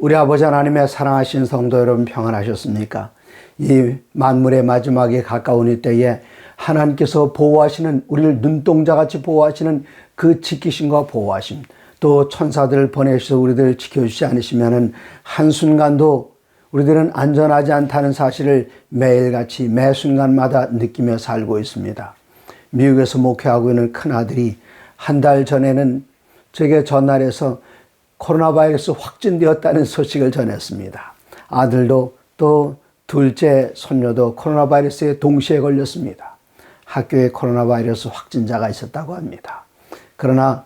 우리 아버지 하나님의 사랑하신 성도 여러분 평안하셨습니까? 이 만물의 마지막에 가까운 이때에 하나님께서 보호하시는, 우리를 눈동자같이 보호하시는 그 지키심과 보호하심, 또 천사들을 보내셔서 우리들을 지켜주지 않으시면 한순간도 우리들은 안전하지 않다는 사실을 매일같이 매 순간마다 느끼며 살고 있습니다. 미국에서 목회하고 있는 큰아들이 한 달 전에는 제게 전화해서 코로나 바이러스 확진되었다는 소식을 전했습니다. 아들도 또 둘째 손녀도 코로나 바이러스에 동시에 걸렸습니다. 학교에 코로나 바이러스 확진자가 있었다고 합니다. 그러나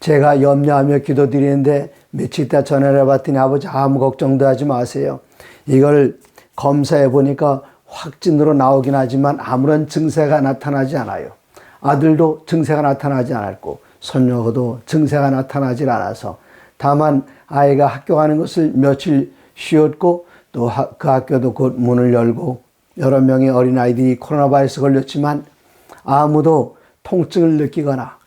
제가 염려하며 기도드리는데 며칠 있다 전화를 해봤더니 아버지 아무 걱정도 하지 마세요. 이걸 검사해 보니까 확진으로 나오긴 하지만 아무런 증세가 나타나지 않아요. 아들도 증세가 나타나지 않았고 손녀도 증세가 나타나질 않아서 다만 아이가 학교 가는 것을 며칠 쉬었고 또 그 학교도 곧 문을 열고 여러 명의 어린아이들이 코로나 바이러스 걸렸지만 아무도 통증을 느끼거나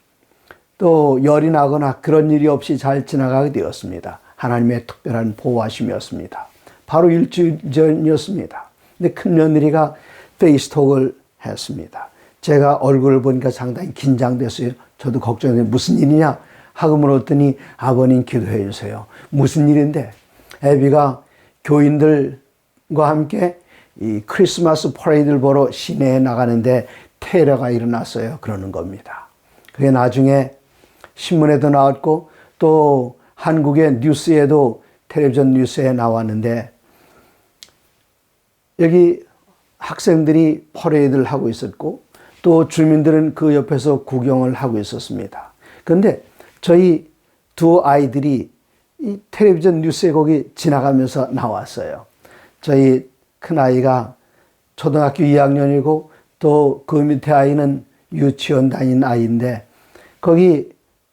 또 열이 나거나 그런 일이 없이 잘 지나가게 되었습니다. 하나님의 특별한 보호하심이었습니다. 바로 일주일 전이었습니다. 근데 큰며느리가 페이스톡을 했습니다. 제가 얼굴을 보니까 상당히 긴장됐어요. 저도 걱정돼요. 무슨 일이냐 하고 물었더니 아버님 기도해 주세요. 무슨 일인데? 애비가 교인들과 함께 이 크리스마스 퍼레이드를 보러 시내에 나가는데 테러가 일어났어요. 그러는 겁니다. 그게 나중에 신문에도 나왔고 또 한국의 뉴스에도 텔레비전 뉴스에 나왔는데 여기 학생들이 퍼레이드를 하고 있었고 또 주민들은 그 옆에서 구경을 하고 있었습니다. 그런데 저희 두 아이들이 이 텔레비전 뉴스에 거기 지나가면서 나왔어요. 저희 큰아이가 초등학교 2학년이고 또 그 밑에 아이는 유치원 다니는 아이인데 거기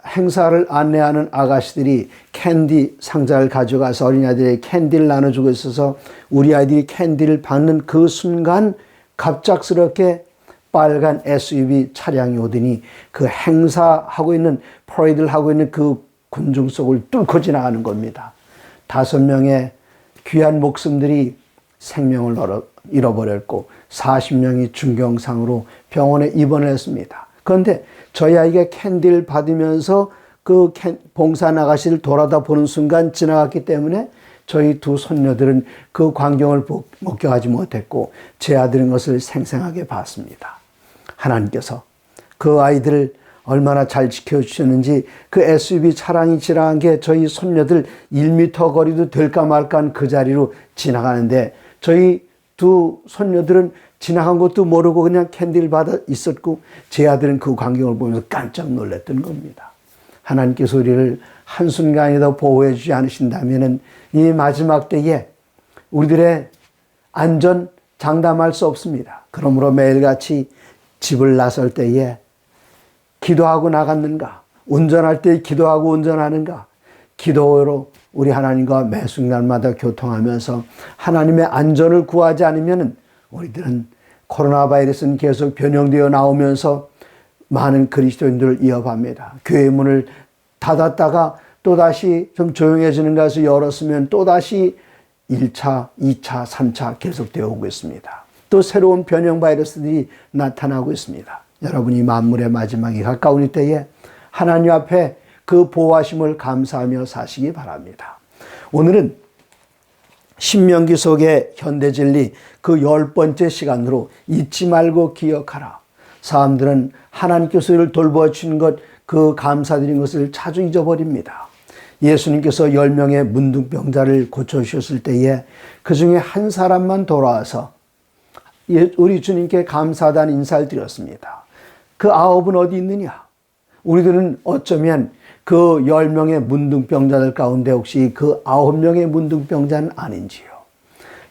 행사를 안내하는 아가씨들이 캔디 상자를 가져가서 어린아이들에게 캔디를 나눠주고 있어서 우리 아이들이 캔디를 받는 그 순간 갑작스럽게 빨간 SUV 차량이 오더니 그 행사하고 있는 퍼레이드를 하고 있는 그 군중 속을 뚫고 지나가는 겁니다. 5명의 귀한 목숨들이 생명을 잃어버렸고 40명이 중경상으로 병원에 입원을 했습니다. 그런데 저희 아이가 캔디를 받으면서 그 봉사 나가시를 돌아다 보는 순간 지나갔기 때문에 저희 두 손녀들은 그 광경을 목격하지 못했고 제 아들은 것을 생생하게 봤습니다. 하나님께서 그 아이들을 얼마나 잘 지켜주셨는지 그 SUV 차량이 지나간 게 저희 손녀들 1m 거리도 될까 말까 그 자리로 지나가는데 저희 두 손녀들은 지나간 것도 모르고 그냥 캔디를 받아 있었고 제 아들은 그 광경을 보면서 깜짝 놀랐던 겁니다. 하나님께서 우리를 한순간이라도 보호해 주지 않으신다면 이 마지막 때에 우리들의 안전 장담할 수 없습니다. 그러므로 매일같이 집을 나설 때에 기도하고 나갔는가? 운전할 때 기도하고 운전하는가? 기도로 우리 하나님과 매 순간마다 교통하면서 하나님의 안전을 구하지 않으면 우리들은 코로나 바이러스는 계속 변형되어 나오면서 많은 그리스도인들을 위협합니다. 교회 문을 닫았다가 또다시 좀 조용해지는 것을 열었으면 또다시 1차, 2차, 3차 계속되어 오고 있습니다. 또 새로운 변형 바이러스들이 나타나고 있습니다. 여러분이 만물의 마지막이 가까운 이때에 하나님 앞에 그 보호하심을 감사하며 사시기 바랍니다. 오늘은 신명기 속의 현대진리 그 10번째 시간으로 잊지 말고 기억하라. 사람들은 하나님께서 이를 돌보아주신 것, 그 감사드린 것을 자주 잊어버립니다. 예수님께서 10명의 문둥병자를 고쳐주셨을 때에 그 중에 한 사람만 돌아와서 우리 주님께 감사하다는 인사를 드렸습니다. 그 9은 어디 있느냐? 우리들은 어쩌면 그 10명의 문둥병자들 가운데 혹시 그 9명의 문둥병자는 아닌지요.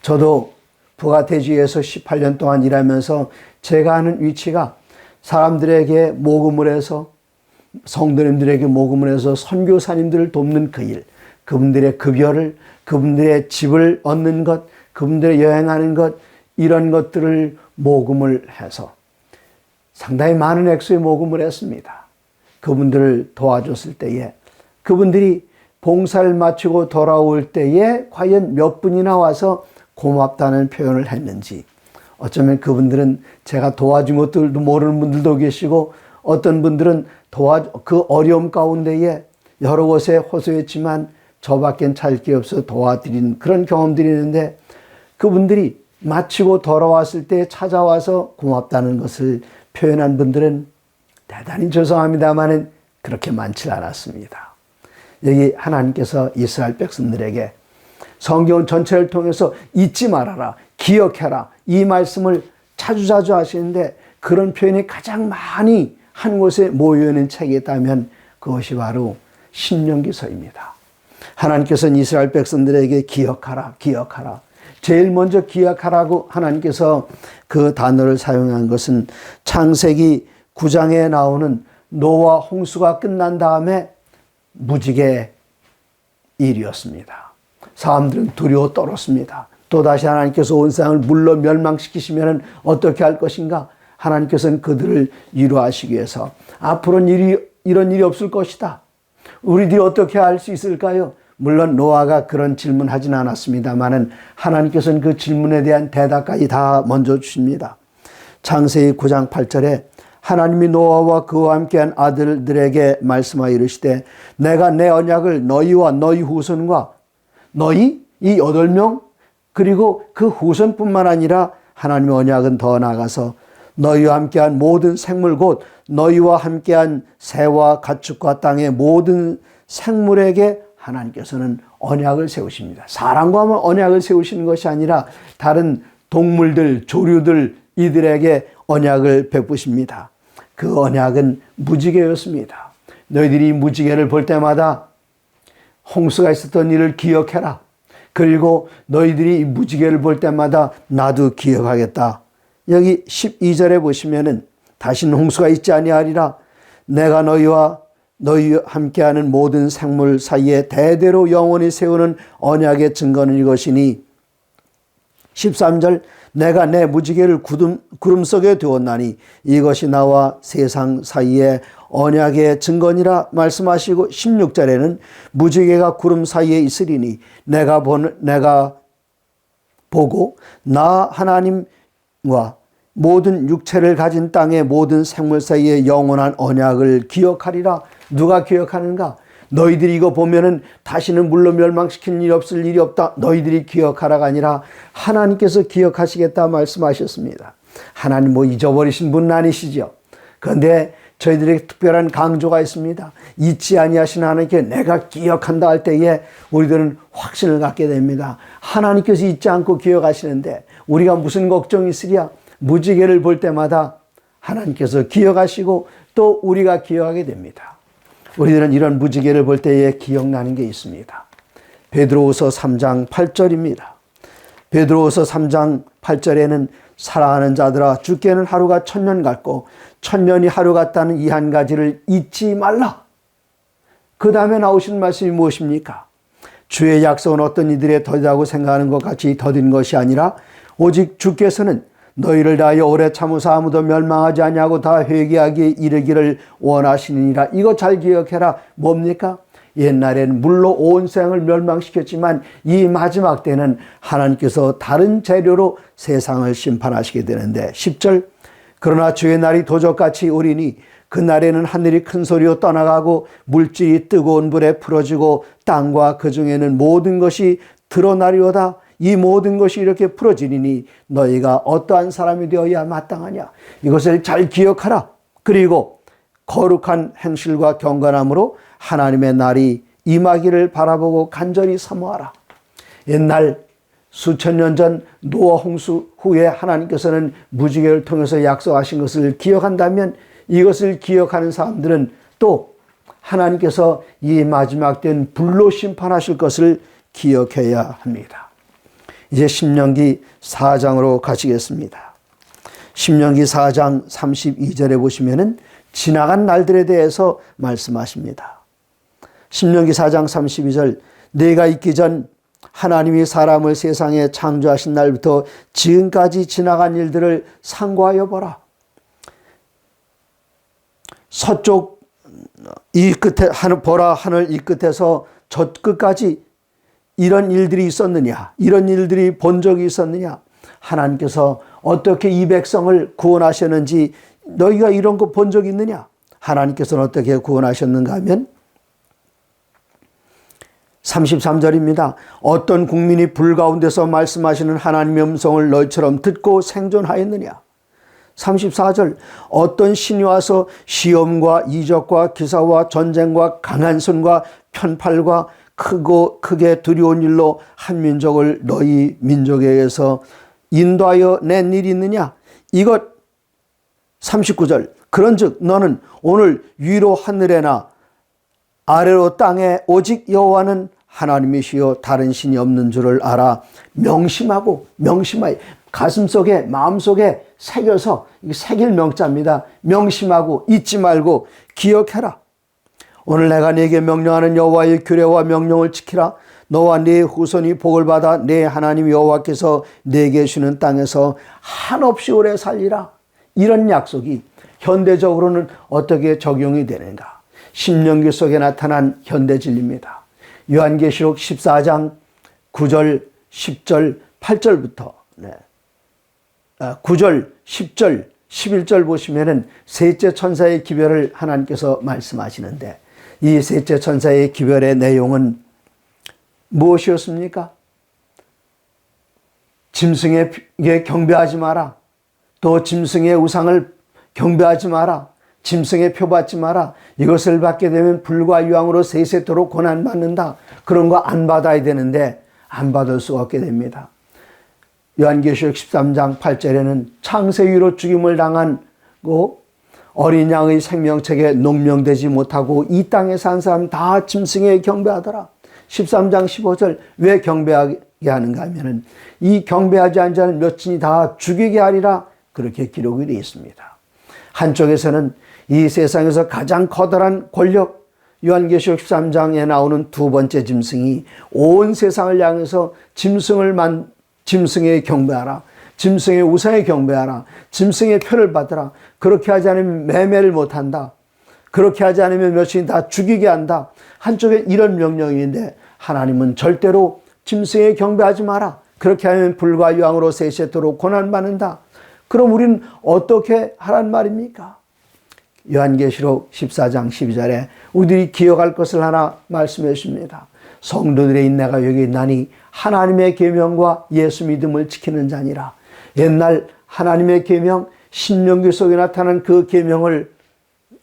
저도 부가대지에서 18년 동안 일하면서 제가 하는 위치가 사람들에게 모금을 해서 성도님들에게 모금을 해서 선교사님들을 돕는 그 일, 그분들의 급여를, 그분들의 집을 얻는 것, 그분들의 여행하는 것, 이런 것들을 모금을 해서 상당히 많은 액수의 모금을 했습니다. 그분들을 도와줬을 때에 그분들이 봉사를 마치고 돌아올 때에 과연 몇 분이나 와서 고맙다는 표현을 했는지, 어쩌면 그분들은 제가 도와준 것들도 모르는 분들도 계시고, 어떤 분들은 그 어려움 가운데에 여러 곳에 호소했지만 저밖엔 잘 게 없어 도와드린 그런 경험들이 있는데, 그분들이 마치고 돌아왔을 때 찾아와서 고맙다는 것을 표현한 분들은 대단히 죄송합니다만은 그렇게 많지 않았습니다. 여기 하나님께서 이스라엘 백성들에게 성경 전체를 통해서 잊지 말아라, 기억해라, 이 말씀을 자주자주 하시는데, 그런 표현이 가장 많이 한 곳에 모여있는 책이 있다면 그것이 바로 신명기서입니다. 하나님께서는 이스라엘 백성들에게 기억하라, 기억하라. 제일 먼저 기억하라고 하나님께서 그 단어를 사용한 것은 창세기 9장에 나오는 노아 홍수가 끝난 다음에 무지개 일이었습니다. 사람들은 두려워 떨었습니다. 또다시 하나님께서 온 세상을 물로 멸망시키시면 어떻게 할 것인가? 하나님께서는 그들을 위로하시기 위해서 앞으로는 이런 일이 없을 것이다. 우리들이 어떻게 할 수 있을까요? 물론 노아가 그런 질문하지는 않았습니다만은 하나님께서는 그 질문에 대한 대답까지 다 먼저 주십니다. 창세기 9장 8절에 하나님이 노아와 그와 함께한 아들들에게 말씀하여 이르시되 내가 내 언약을 너희와 너희 후손과 너희 이 8명 그리고 그 후손뿐만 아니라 하나님의 언약은 더 나아가서 너희와 함께한 모든 생물 곧 너희와 함께한 새와 가축과 땅의 모든 생물에게 하나님께서는 언약을 세우십니다. 사람과만 언약을 세우시는 것이 아니라 다른 동물들, 조류들 이들에게 언약을 베푸십니다. 그 언약은 무지개였습니다. 너희들이 무지개를 볼 때마다 홍수가 있었던 일을 기억해라. 그리고 너희들이 이 무지개를 볼 때마다 나도 기억하겠다. 여기 12절에 보시면은 다시는 홍수가 있지 아니하리라. 내가 너희와 함께하는 모든 생물 사이에 대대로 영원히 세우는 언약의 증거는 이것이니 13절 내가 내 무지개를 구름 속에 두었나니 이것이 나와 세상 사이에 언약의 증거니라 말씀하시고 16절에는 무지개가 구름 사이에 있으리니 내가 보고 나 하나님과 모든 육체를 가진 땅의 모든 생물 사이에 영원한 언약을 기억하리라. 누가 기억하는가? 너희들이 이거 보면은 다시는 물로 멸망시키는 일이 없을 일이 없다. 너희들이 기억하라가 아니라 하나님께서 기억하시겠다 말씀하셨습니다. 하나님 뭐 잊어버리신 분은 아니시죠. 그런데 저희들에게 특별한 강조가 있습니다. 잊지 아니하신 하나님께 내가 기억한다 할 때에 우리들은 확신을 갖게 됩니다. 하나님께서 잊지 않고 기억하시는데 우리가 무슨 걱정이 있으랴? 무지개를 볼 때마다 하나님께서 기억하시고 또 우리가 기억하게 됩니다. 우리들은 이런 무지개를 볼 때에 기억나는 게 있습니다. 베드로후서 3장 8절입니다. 베드로후서 3장 8절에는 사랑하는 자들아 주께는 하루가 1000년 같고 1000년이 하루 같다는 이 한 가지를 잊지 말라. 그 다음에 나오신 말씀이 무엇입니까? 주의 약속은 어떤 이들의 더디다고 생각하는 것 같이 더딘 것이 아니라 오직 주께서는 너희를 다하여 오래 참으사 아무도 멸망하지 아니하고 다 회개하기에 이르기를 원하시니라. 이거 잘 기억해라. 뭡니까? 옛날에는 물로 온 세상을 멸망시켰지만 이 마지막 때는 하나님께서 다른 재료로 세상을 심판하시게 되는데 10절 그러나 주의 날이 도적같이 오리니 그날에는 하늘이 큰 소리로 떠나가고 물질이 뜨거운 불에 풀어지고 땅과 그 중에는 모든 것이 드러나리로다. 이 모든 것이 이렇게 풀어지리니 너희가 어떠한 사람이 되어야 마땅하냐. 이것을 잘 기억하라. 그리고 거룩한 행실과 경건함으로 하나님의 날이 임하기를 바라보고 간절히 사모하라. 옛날 수천 년 전 노아 홍수 후에 하나님께서는 무지개를 통해서 약속하신 것을 기억한다면 이것을 기억하는 사람들은 또 하나님께서 이 마지막 때는 불로 심판하실 것을 기억해야 합니다. 이제 신명기 4장으로 가시겠습니다. 신명기 4장 32절에 보시면은 지나간 날들에 대해서 말씀하십니다. 신명기 4장 32절 내가 있기 전 하나님이 사람을 세상에 창조하신 날부터 지금까지 지나간 일들을 상고하여 보라. 서쪽 이 끝에 보라 하늘 이 끝에서 저 끝까지 이런 일들이 있었느냐? 이런 일들이 본 적이 있었느냐? 하나님께서 어떻게 이 백성을 구원하셨는지 너희가 이런 거 본 적 있느냐? 하나님께서는 어떻게 구원하셨는가 하면 33절입니다. 어떤 국민이 불 가운데서 말씀하시는 하나님의 음성을 너희처럼 듣고 생존하였느냐? 34절 어떤 신이 와서 시험과 이적과 기사와 전쟁과 강한 손과 편팔과 크게 두려운 일로 한 민족을 너희 민족에 의해서 인도하여 낸 일이 있느냐? 이것 39절 그런즉 너는 오늘 위로 하늘에나 아래로 땅에 오직 여호와는 하나님이시요 다른 신이 없는 줄을 알아 명심하고 명심하여 가슴속에 마음속에 새겨서 새길 명자입니다. 명심하고 잊지 말고 기억해라. 오늘 내가 네게 명령하는 여호와의 규례와 명령을 지키라. 너와 네 후손이 복을 받아 네 하나님 여호와께서 네게 주는 땅에서 한없이 오래 살리라. 이런 약속이 현대적으로는 어떻게 적용이 되는가? 신명기 속에 나타난 현대 진리입니다. 요한계시록 14장 9절, 10절, 8절부터 9절, 10절, 11절 보시면은 셋째 천사의 기별을 하나님께서 말씀하시는데 이 셋째 천사의 기별의 내용은 무엇이었습니까? 짐승에게 경배하지 마라. 또 짐승의 우상을 경배하지 마라. 짐승의 표 받지 마라. 이것을 받게 되면 불과 유황으로 세세토록 고난받는다. 그런 거 안 받아야 되는데 안 받을 수가 없게 됩니다. 요한계시록 13장 8절에는 창세 위로 죽임을 당하고 어린 양의 생명책에 농명되지 못하고 이 땅에 산 사람 다 짐승에 경배하더라. 13장 15절 왜 경배하게 하는가 하면은 이 경배하지 않은 자는 몇진이 다 죽이게 하리라. 그렇게 기록이 되어 있습니다. 한쪽에서는 이 세상에서 가장 커다란 권력 요한계시록 13장에 나오는 두 번째 짐승이 온 세상을 향해서 짐승에 경배하라. 짐승의 우상에 경배하라. 짐승의 표를 받으라. 그렇게 하지 않으면 매매를 못한다. 그렇게 하지 않으면 몇인이 다 죽이게 한다. 한쪽에 이런 명령인데 하나님은 절대로 짐승에 경배하지 마라. 그렇게 하면 불과 유황으로 세세토록 고난받는다. 그럼 우리는 어떻게 하란 말입니까? 요한계시록 14장 12절에 우리들이 기억할 것을 하나 말씀해 주십니다. 성도들의 인내가 여기 있나니 하나님의 계명과 예수 믿음을 지키는 자니라. 옛날 하나님의 계명, 신명기 속에 나타난 그 계명을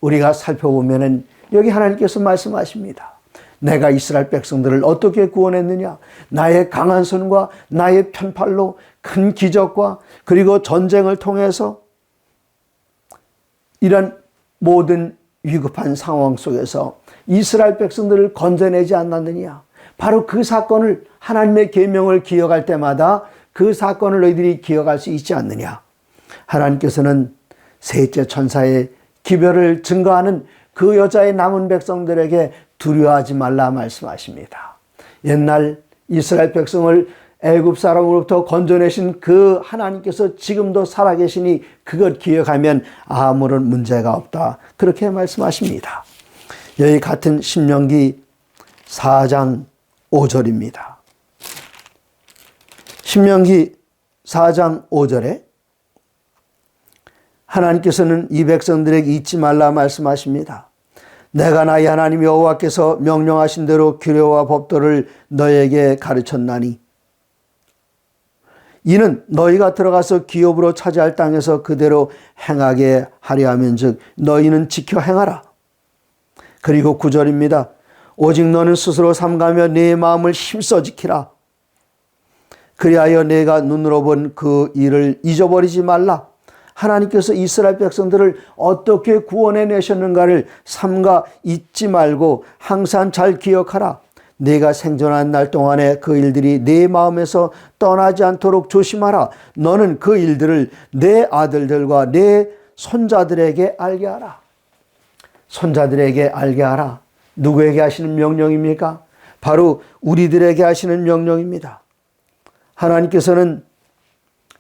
우리가 살펴보면은 여기 하나님께서 말씀하십니다. 내가 이스라엘 백성들을 어떻게 구원했느냐? 나의 강한 손과 나의 편팔로 큰 기적과 그리고 전쟁을 통해서 이런 모든 위급한 상황 속에서 이스라엘 백성들을 건져내지 않았느냐? 바로 그 사건을 하나님의 계명을 기억할 때마다 그 사건을 너희들이 기억할 수 있지 않느냐? 하나님께서는 셋째 천사의 기별을 증거하는 그 여자의 남은 백성들에게 두려워하지 말라 말씀하십니다. 옛날 이스라엘 백성을 애굽 사람으로부터 건져내신 그 하나님께서 지금도 살아계시니 그것 기억하면 아무런 문제가 없다. 그렇게 말씀하십니다. 여기 같은 신명기 4장 5절입니다. 신명기 4장 5절에 하나님께서는 이 백성들에게 잊지 말라 말씀하십니다. 내가 나의 하나님 여호와께서 명령하신 대로 규례와 법도를 너에게 가르쳤나니 이는 너희가 들어가서 기업으로 차지할 땅에서 그대로 행하게 하려 하면즉 너희는 지켜 행하라. 그리고 9절입니다. 오직 너는 스스로 삼가며 네 마음을 힘써 지키라. 그리하여 내가 눈으로 본 그 일을 잊어버리지 말라. 하나님께서 이스라엘 백성들을 어떻게 구원해 내셨는가를 삼가 잊지 말고 항상 잘 기억하라. 네가 생존한 날 동안에 그 일들이 네 마음에서 떠나지 않도록 조심하라. 너는 그 일들을 내 아들들과 내 손자들에게 알게 하라. 손자들에게 알게 하라. 누구에게 하시는 명령입니까? 바로 우리들에게 하시는 명령입니다. 하나님께서는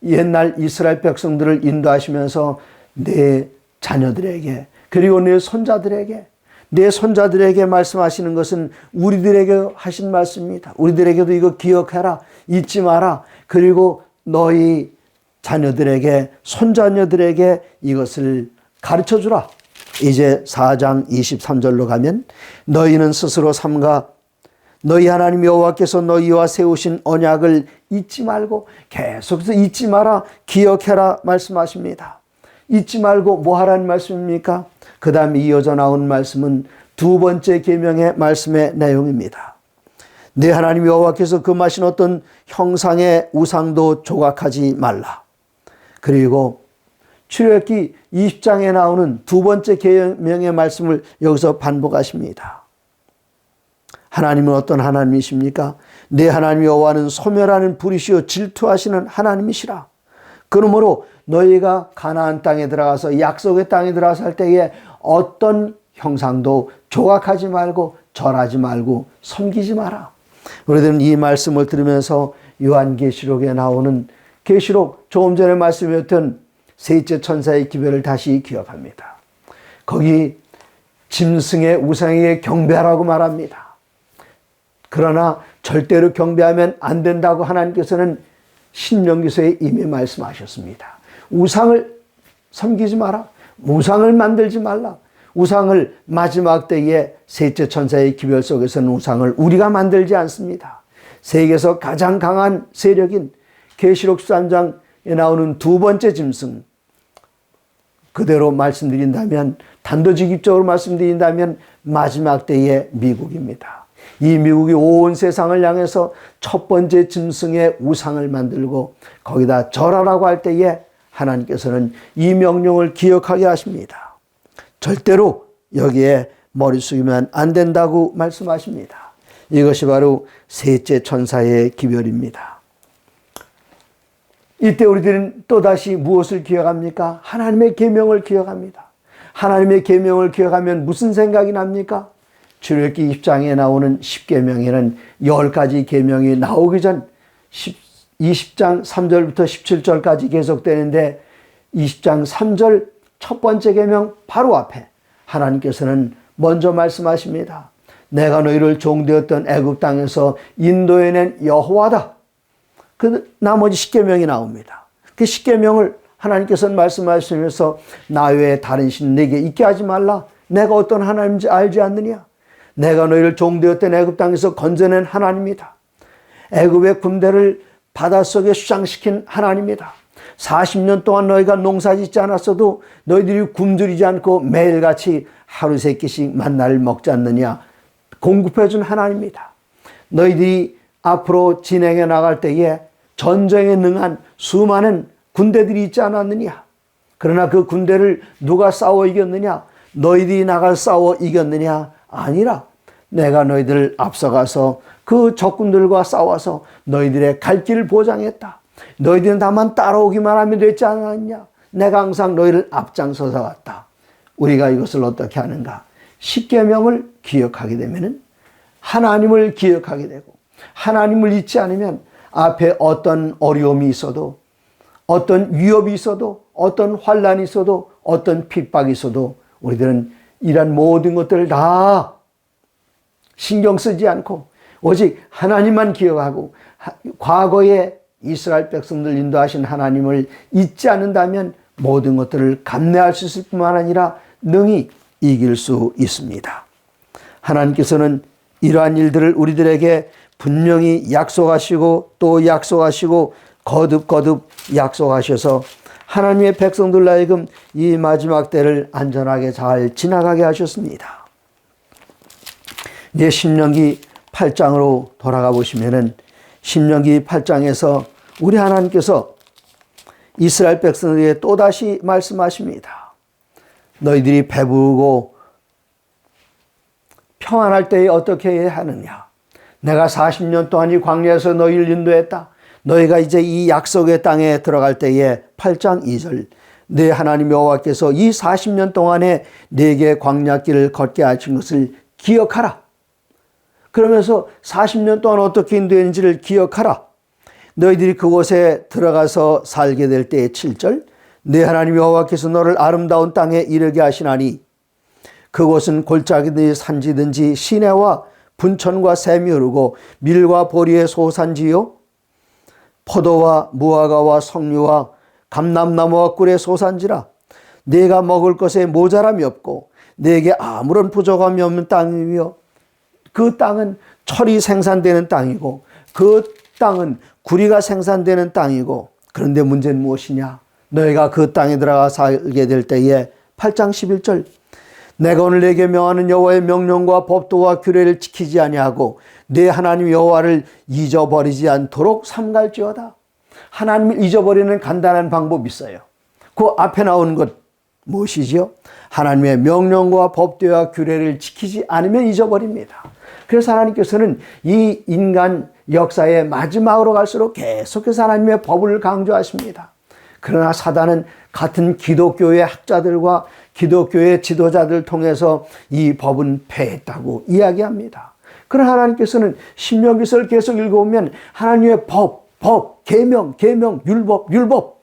옛날 이스라엘 백성들을 인도하시면서 내 자녀들에게 그리고 내 손자들에게 내 손자들에게 말씀하시는 것은 우리들에게 하신 말씀입니다. 우리들에게도 이거 기억해라, 잊지 마라. 그리고 너희 자녀들에게, 손자녀들에게 이것을 가르쳐주라. 이제 4장 23절로 가면 너희는 스스로 삼가 너희 하나님 여호와께서 너희와 세우신 언약을 잊지 말고, 계속해서 잊지 마라, 기억해라 말씀하십니다. 잊지 말고 뭐 하라는 말씀입니까? 그 다음에 이어져 나온 말씀은 두 번째 계명의 말씀의 내용입니다. 내 하나님 여호와께서 금하신 어떤 형상의 우상도 조각하지 말라. 그리고 출애굽기 20장에 나오는 두 번째 계명의 말씀을 여기서 반복하십니다. 하나님은 어떤 하나님이십니까? 내 하나님 여호와는 소멸하는 불이시요 질투하시는 하나님이시라. 그러므로 너희가 가나안 땅에 들어가서 약속의 땅에 들어가서 할 때에 어떤 형상도 조각하지 말고 절하지 말고 섬기지 마라. 우리들은 이 말씀을 들으면서 요한계시록에 나오는, 계시록 조금 전에 말씀드렸던 셋째 천사의 기별을 다시 기억합니다. 거기 짐승의 우상에게 경배하라고 말합니다. 그러나 절대로 경배하면 안 된다고 하나님께서는 신명기서에 이미 말씀하셨습니다. 우상을 섬기지 마라. 우상을 만들지 말라. 우상을 마지막 때에 셋째 천사의 기별 속에서는 우상을 우리가 만들지 않습니다. 세계에서 가장 강한 세력인 계시록 13장에 나오는 두 번째 짐승, 그대로 말씀드린다면, 단도직입적으로 말씀드린다면 마지막 때의 미국입니다. 이 미국이 온 세상을 향해서 첫 번째 짐승의 우상을 만들고 거기다 절하라고 할 때에 하나님께서는 이 명령을 기억하게 하십니다. 절대로 여기에 머리 숙이면 안 된다고 말씀하십니다. 이것이 바로 셋째 천사의 기별입니다. 이때 우리들은 또다시 무엇을 기억합니까? 하나님의 계명을 기억합니다. 하나님의 계명을 기억하면 무슨 생각이 납니까? 출애굽기 20장에 나오는 10계명에는 10가지 계명이 나오기 전 20장 3절부터 17절까지 계속되는데 20장 3절 첫 번째 계명 바로 앞에 하나님께서는 먼저 말씀하십니다. 내가 너희를 종되었던 애굽 땅에서 인도해낸 여호와다. 그 나머지 10계명이 나옵니다. 그 10계명을 하나님께서는 말씀하시면서 나 외에 다른 신 내게 있게 하지 말라. 내가 어떤 하나님인지 알지 않느냐. 내가 너희를 종되었던 애굽 땅에서 건져낸 하나님이다. 애굽의 군대를 바닷속에 수장시킨 하나님이다. 40년 동안 너희가 농사짓지 않았어도 너희들이 굶주리지 않고 매일같이 하루 세 끼씩 만나를 먹지 않느냐. 공급해준 하나님이다. 너희들이 앞으로 진행해 나갈 때에 전쟁에 능한 수많은 군대들이 있지 않았느냐. 그러나 그 군대를 누가 싸워 이겼느냐. 너희들이 나가 싸워 이겼느냐. 아니라 내가 너희들을 앞서가서 그 적군들과 싸워서 너희들의 갈 길을 보장했다. 너희들은 다만 따라오기만 하면 되지 않았냐. 내가 항상 너희를 앞장서서 갔다. 우리가 이것을 어떻게 하는가. 10계명을 기억하게 되면 하나님을 기억하게 되고, 하나님을 잊지 않으면 앞에 어떤 어려움이 있어도, 어떤 위협이 있어도, 어떤 환란이 있어도, 어떤 핍박이 있어도 우리들은 이런 모든 것들을 다 신경 쓰지 않고 오직 하나님만 기억하고 과거에 이스라엘 백성들 인도하신 하나님을 잊지 않는다면 모든 것들을 감내할 수 있을 뿐만 아니라 능히 이길 수 있습니다. 하나님께서는 이러한 일들을 우리들에게 분명히 약속하시고 또 약속하시고 거듭 약속하셔서 하나님의 백성들로 하여금 이 마지막 때를 안전하게 잘 지나가게 하셨습니다. 이제 신명기 8장으로 돌아가 보시면은 신명기 8장에서 우리 하나님께서 이스라엘 백성들에게 또다시 말씀하십니다. 너희들이 배부르고 평안할 때에 어떻게 해야 하느냐. 내가 40년 동안 이 광야에서 너희를 인도했다. 너희가 이제 이 약속의 땅에 들어갈 때에 8장 2절 내 하나님 여호와께서 이 40년 동안에 네게 광야길을 걷게 하신 것을 기억하라. 그러면서 40년 동안 어떻게 인도했는지를 기억하라. 너희들이 그곳에 들어가서 살게 될 때의 7절 내 하나님 여호와께서 너를 아름다운 땅에 이르게 하시나니 그곳은 골짜기든지 산지든지 시내와 분천과 샘이 흐르고 밀과 보리의 소산지요. 포도와 무화과와 석류와 감람나무와 꿀의 소산지라. 내가 먹을 것에 모자람이 없고 내게 아무런 부족함이 없는 땅이며, 그 땅은 철이 생산되는 땅이고 그 땅은 구리가 생산되는 땅이고, 그런데 문제는 무엇이냐? 너희가 그 땅에 들어가 살게 될 때에 8장 11절 내가 오늘 내게 명하는 여호와의 명령과 법도와 규례를 지키지 아니하고 내 하나님 여호와를 잊어버리지 않도록 삼갈지어다. 하나님을 잊어버리는 간단한 방법이 있어요. 그 앞에 나오는 것 무엇이지요? 하나님의 명령과 법도와 규례를 지키지 않으면 잊어버립니다. 그래서 하나님께서는 이 인간 역사의 마지막으로 갈수록 계속해서 하나님의 법을 강조하십니다. 그러나 사단은 같은 기독교의 학자들과 기독교의 지도자들을 통해서 이 법은 패했다고 이야기합니다. 그러나 하나님께서는 신명기서를 계속 읽어보면 하나님의 법, 계명, 율법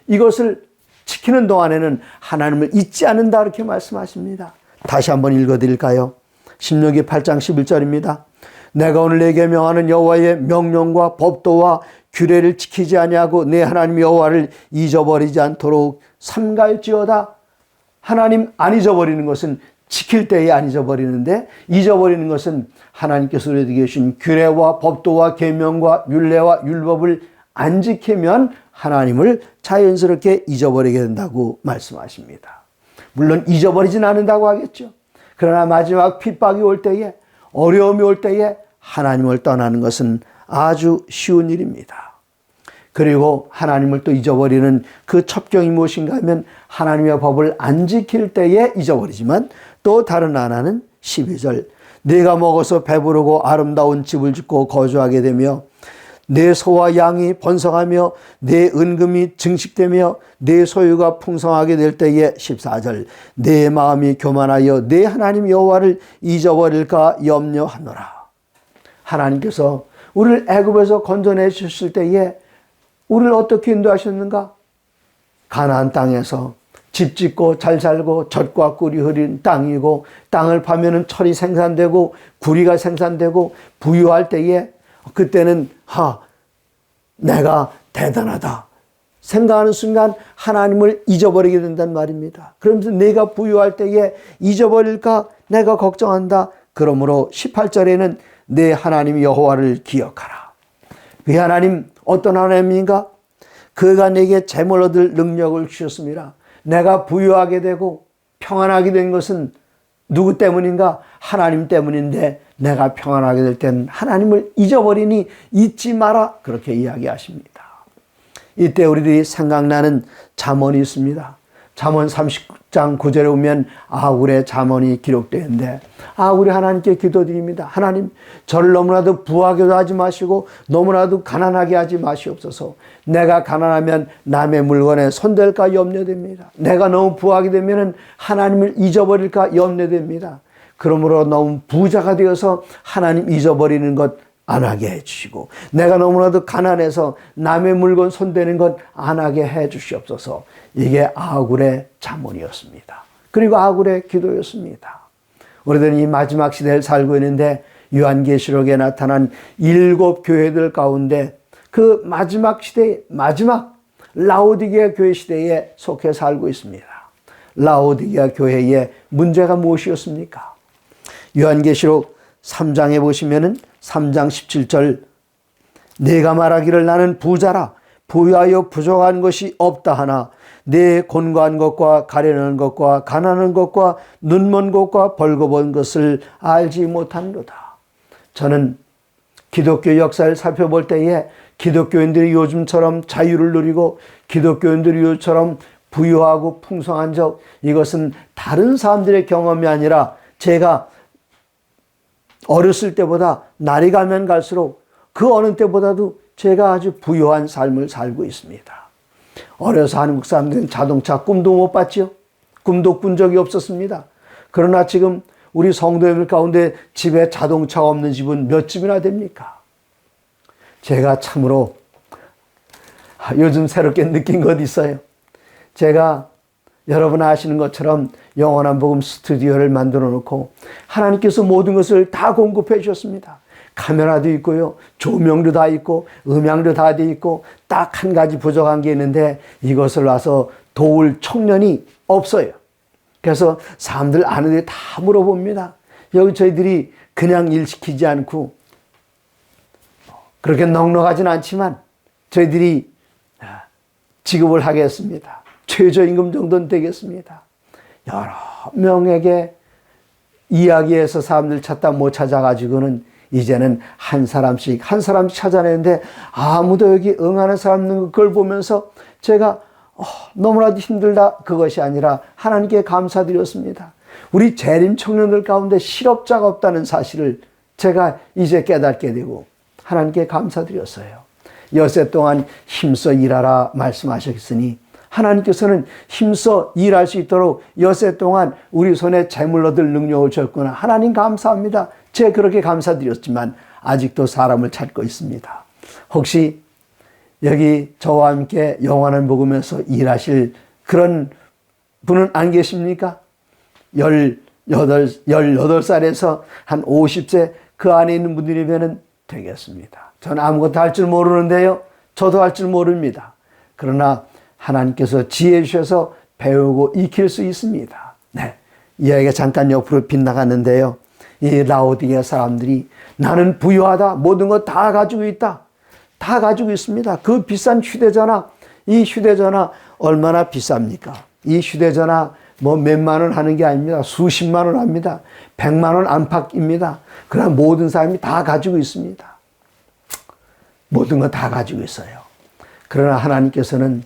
이것을 지키는 동안에는 하나님을 잊지 않는다, 이렇게 말씀하십니다. 다시 한번 읽어드릴까요? 신명기 8장 11절입니다. 내가 오늘 내게 명하는 여호와의 명령과 법도와 규례를 지키지 아니하고 내 하나님 여호와를 잊어버리지 않도록 삼갈지어다. 하나님 안 잊어버리는 것은 지킬 때에 안 잊어버리는데, 잊어버리는 것은 하나님께서 우리에게 주신 규례와 법도와 계명과 율례와 율법을 안 지키면 하나님을 자연스럽게 잊어버리게 된다고 말씀하십니다. 물론 잊어버리진 않는다고 하겠죠. 그러나 마지막 핍박이 올 때에, 어려움이 올 때에 하나님을 떠나는 것은 아주 쉬운 일입니다. 그리고 하나님을 또 잊어버리는 그 첩경이 무엇인가 하면 하나님의 법을 안 지킬 때에 잊어버리지만, 또 다른 하나는 12절 내가 먹어서 배부르고 아름다운 집을 짓고 거주하게 되며 내 소와 양이 번성하며 내 은금이 증식되며 내 소유가 풍성하게 될 때에 14절 내 마음이 교만하여 내 하나님 여호와를 잊어버릴까 염려하노라. 하나님께서 우리를 애굽에서 건져내 주셨을 때에 우리를 어떻게 인도하셨는가? 가나안 땅에서 집 짓고 잘 살고 젖과 꿀이 흐린 땅이고, 땅을 파면은 철이 생산되고 구리가 생산되고 부유할 때에, 그때는 내가 대단하다 생각하는 순간 하나님을 잊어버리게 된단 말입니다. 그러면서 내가 부유할 때에 잊어버릴까 내가 걱정한다. 그러므로 18절에는 내 하나님 여호와를 기억하라. 그 하나님 어떤 하나님인가? 그가 내게 재물 얻을 능력을 주셨습니다. 내가 부유하게 되고 평안하게 된 것은 누구 때문인가? 하나님 때문인데, 내가 평안하게 될 땐 하나님을 잊어버리니 잊지 마라, 그렇게 이야기하십니다. 이때 우리들이 생각나는 잠언이 있습니다. 잠언 30장 9절에 보면 아굴의 잠언이 기록되어 있는데, 아굴이 하나님께 기도드립니다. 하나님, 저를 너무나도 부하게도 하지 마시고 너무나도 가난하게 하지 마시옵소서. 내가 가난하면 남의 물건에 손댈까 염려됩니다. 내가 너무 부하게 되면 하나님을 잊어버릴까 염려됩니다. 그러므로 너무 부자가 되어서 하나님 잊어버리는 것 안 하게 해주시고, 내가 너무나도 가난해서 남의 물건 손대는 것 안 하게 해주시옵소서. 이게 아굴의 잠언이었습니다. 그리고 아굴의 기도였습니다. 우리들은 이 마지막 시대를 살고 있는데, 요한계시록에 나타난 7 교회들 가운데 그 마지막 시대의 마지막 라오디게아 교회 시대에 속해 살고 있습니다. 라오디게아 교회의 문제가 무엇이었습니까? 요한계시록 3장에 보시면은 3장 17절 내가 말하기를 나는 부자라 부유하여 부족한 것이 없다 하나 내 곤고한 것과 가련한 것과 가난한 것과 눈먼 것과 벌거벗은 것을 알지 못하노라. 저는 기독교 역사를 살펴볼 때에 기독교인들이 요즘처럼 자유를 누리고 기독교인들이 요즘처럼 부유하고 풍성한 적, 이것은 다른 사람들의 경험이 아니라 제가 어렸을 때보다 날이 가면 갈수록 그 어느 때보다도 제가 아주 부유한 삶을 살고 있습니다. 어려서 한국 사람들은 자동차 꿈도 못 봤죠. 꿈도 꾼 적이 없었습니다. 그러나 지금 우리 성도님들 가운데 집에 자동차가 없는 집은 몇 집이나 됩니까? 제가 참으로 요즘 새롭게 느낀 것 있어요. 제가 여러분 아시는 것처럼 영원한 복음 스튜디오를 만들어 놓고 하나님께서 모든 것을 다 공급해 주셨습니다. 카메라도 있고요, 조명도 다 있고, 음향도 다 돼 있고, 딱 한 가지 부족한 게 있는데 이것을 와서 도울 청년이 없어요. 그래서 사람들 아는데 다 물어봅니다. 여기 저희들이 그냥 일 시키지 않고 그렇게 넉넉하진 않지만 저희들이 지급을 하겠습니다. 최저임금 정도는 되겠습니다. 여러 명에게 이야기해서 사람들 찾다 못 찾아가지고는 이제는 한 사람씩 찾아내는데 아무도 여기 응하는 사람 없는 그걸 보면서 제가 너무나도 힘들다, 그것이 아니라 하나님께 감사드렸습니다. 우리 재림 청년들 가운데 실업자가 없다는 사실을 제가 이제 깨닫게 되고 하나님께 감사드렸어요. 엿새 동안 힘써 일하라 말씀하셨으니 하나님께서는 힘써 일할 수 있도록 엿새 동안 우리 손에 재물 얻을 능력을 줬구나. 하나님 감사합니다. 제가 그렇게 감사드렸지만 아직도 사람을 찾고 있습니다. 혹시 여기 저와 함께 영원한 복음에서 일하실 그런 분은 안 계십니까? 18살에서 한 50세 그 안에 있는 분들이면 되겠습니다. 저는 아무것도 할 줄 모르는데요. 저도 할 줄 모릅니다. 그러나 하나님께서 지혜 주셔서 배우고 익힐 수 있습니다. 네, 이야기가 잠깐 옆으로 빗나갔는데요. 이 라오디게 사람들이 나는 부유하다, 모든 것 다 가지고 있다, 다 가지고 있습니다. 그 비싼 휴대전화, 이 휴대전화 얼마나 비쌉니까? 이 휴대전화 뭐 몇만 원 하는 게 아닙니다. 수십만 원 합니다. 100만 원 안팎입니다. 그러나 모든 사람이 다 가지고 있습니다. 모든 거 다 가지고 있어요. 그러나 하나님께서는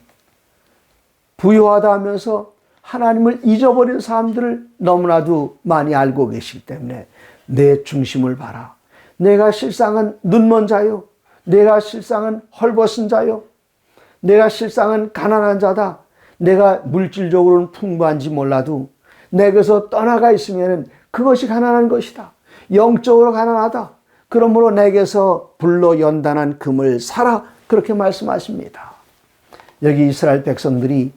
부유하다 하면서 하나님을 잊어버린 사람들을 너무나도 많이 알고 계시기 때문에 내 중심을 봐라. 내가 실상은 눈먼 자요. 내가 실상은 헐벗은 자요. 내가 실상은 가난한 자다. 내가 물질적으로는 풍부한지 몰라도 내게서 떠나가 있으면 그것이 가난한 것이다. 영적으로 가난하다. 그러므로 내게서 불로 연단한 금을 사라. 그렇게 말씀하십니다. 여기 이스라엘 백성들이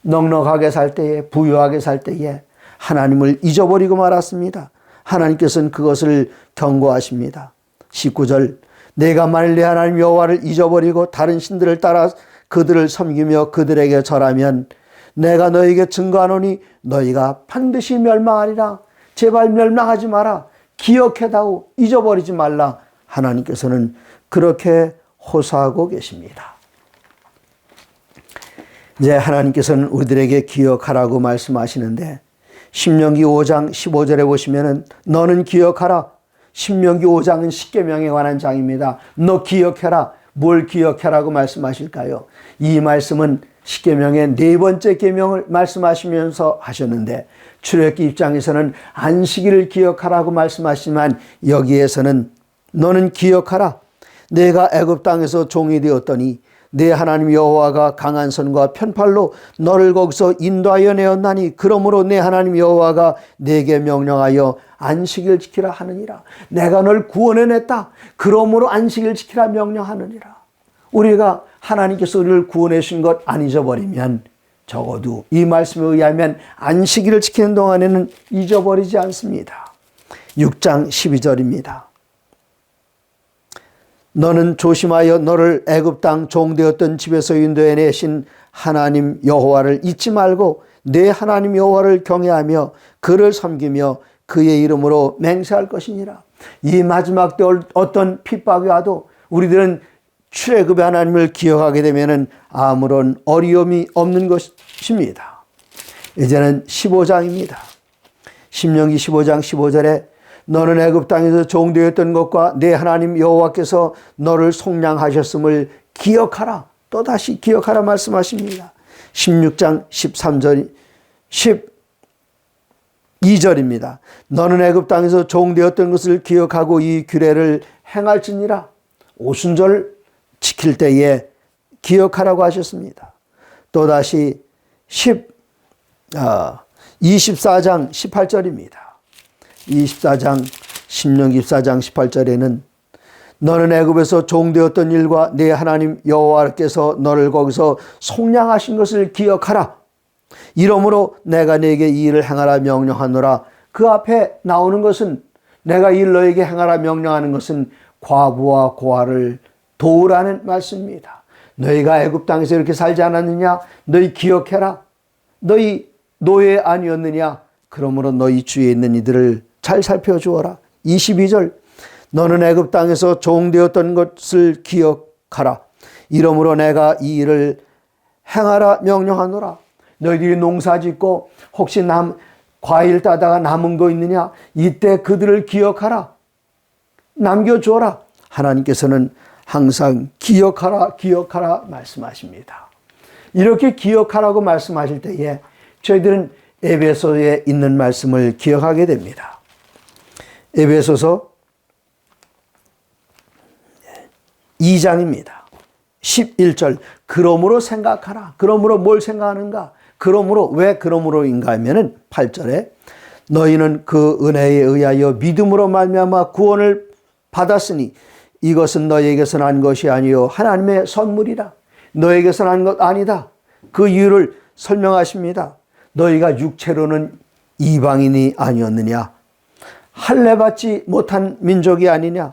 넉넉하게 살 때에, 부유하게 살 때에 하나님을 잊어버리고 말았습니다. 하나님께서는 그것을 경고하십니다. 19절, 내가 만일 내 하나님 여호와를 잊어버리고 다른 신들을 따라 그들을 섬기며 그들에게 절하면 내가 너에게 증거하노니 너희가 반드시 멸망하리라. 제발 멸망하지 마라. 기억해다오. 잊어버리지 말라. 하나님께서는 그렇게 호소하고 계십니다. 이제 하나님께서는 우리들에게 기억하라고 말씀하시는데 신명기 5장 15절에 보시면은 너는 기억하라. 신명기 5장은 십계명에 관한 장입니다. 너 기억해라. 뭘 기억해라고 말씀하실까요? 이 말씀은 십계명의 네 번째 계명을 말씀하시면서 하셨는데 출애굽기 입장에서는 안식일을 기억하라고 말씀하시지만 여기에서는 너는 기억하라. 내가 애굽 땅에서 종이 되었더니 내 하나님 여호와가 강한 손과 편팔로 너를 거기서 인도하여 내었나니 그러므로 내 하나님 여호와가 내게 명령하여 안식일 지키라 하느니라. 내가 널 구원해냈다. 그러므로 안식일 지키라 명령하느니라. 우리가 하나님께서 우리를 구원해 주신 것 안 잊어버리면 적어도 이 말씀에 의하면 안식일을 지키는 동안에는 잊어버리지 않습니다. 6장 12절입니다. 너는 조심하여 너를 애굽 땅 종되었던 집에서 인도해 내신 하나님 여호와를 잊지 말고 내 하나님 여호와를 경외하며 그를 섬기며 그의 이름으로 맹세할 것이니라. 이 마지막 때 어떤 핍박이 와도 우리들은 출애굽의 하나님을 기억하게 되면 아무런 어려움이 없는 것입니다. 이제는 15장입니다. 신명기 15장 15절에 너는 애굽 땅에서 종되었던 것과 내 하나님 여호와께서 너를 속량하셨음을 기억하라. 또다시 기억하라 말씀하십니다. 16장 13절 12절입니다. 너는 애굽 땅에서 종되었던 것을 기억하고 이 규례를 행할지니라. 오순절 지킬 때에 기억하라고 하셨습니다. 또다시 24장 18절입니다. 24장 신명기 24장 18절에는 너는 애굽에서 종되었던 일과 내 하나님 여호와께서 너를 거기서 속량하신 것을 기억하라. 이러므로 내가 네게 이 일을 행하라 명령하노라. 그 앞에 나오는 것은, 내가 이 일 너에게 행하라 명령하는 것은 과부와 고아를 도우라는 말씀입니다. 너희가 애굽 땅에서 이렇게 살지 않았느냐? 너희 기억해라. 너희 노예 아니었느냐? 그러므로 너희 주위에 있는 이들을 잘 살펴주어라. 22절, 너는 애굽 땅에서 종되었던 것을 기억하라. 이러므로 내가 이 일을 행하라 명령하노라. 너희들이 농사 짓고 혹시 과일 따다가 남은 거 있느냐? 이때 그들을 기억하라. 남겨주어라. 하나님께서는 항상 기억하라, 기억하라 말씀하십니다. 이렇게 기억하라고 말씀하실 때에 저희들은 에베소에 있는 말씀을 기억하게 됩니다. 에베소서 2장입니다. 11절, 그러므로 생각하라. 그러므로 뭘 생각하는가? 그러므로, 왜 그러므로인가 하면은 8절에 너희는 그 은혜에 의하여 믿음으로 말미암아 구원을 받았으니 이것은 너희에게서 난 것이 아니요 하나님의 선물이라. 너희에게서 난 것 아니다. 그 이유를 설명하십니다. 너희가 육체로는 이방인이 아니었느냐? 할례받지 못한 민족이 아니냐?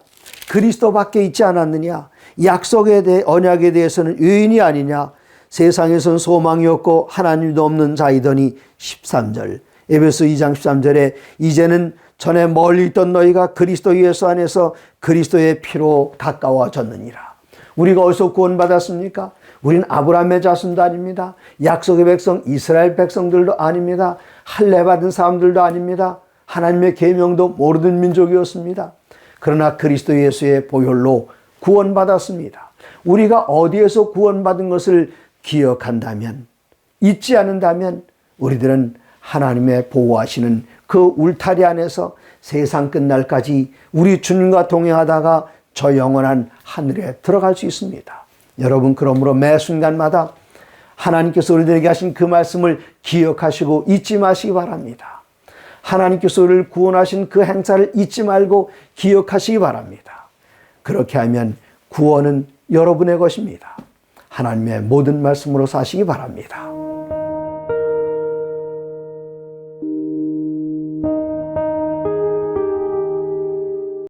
그리스도 밖에 있지 않았느냐? 약속에 대해 언약에 대해서는 유인이 아니냐? 세상에선 소망이 없고 하나님도 없는 자이더니 13절, 에베소 2장 13절에 이제는 전에 멀리 있던 너희가 그리스도 예수 안에서 그리스도의 피로 가까워졌느니라. 우리가 어디서 구원받았습니까? 우린 아브라함의 자손도 아닙니다. 약속의 백성 이스라엘 백성들도 아닙니다. 할례 받은 사람들도 아닙니다. 하나님의 계명도 모르는 민족이었습니다. 그러나 그리스도 예수의 보혈로 구원받았습니다. 우리가 어디에서 구원받은 것을 기억한다면, 잊지 않는다면 우리들은 하나님의 보호하시는 그 울타리 안에서 세상 끝날까지 우리 주님과 동행하다가 저 영원한 하늘에 들어갈 수 있습니다. 여러분, 그러므로 매 순간마다 하나님께서 우리들에게 하신 그 말씀을 기억하시고 잊지 마시기 바랍니다. 하나님께서 우리를 구원하신 그 행사를 잊지 말고 기억하시기 바랍니다. 그렇게 하면 구원은 여러분의 것입니다. 하나님의 모든 말씀으로 사시기 바랍니다.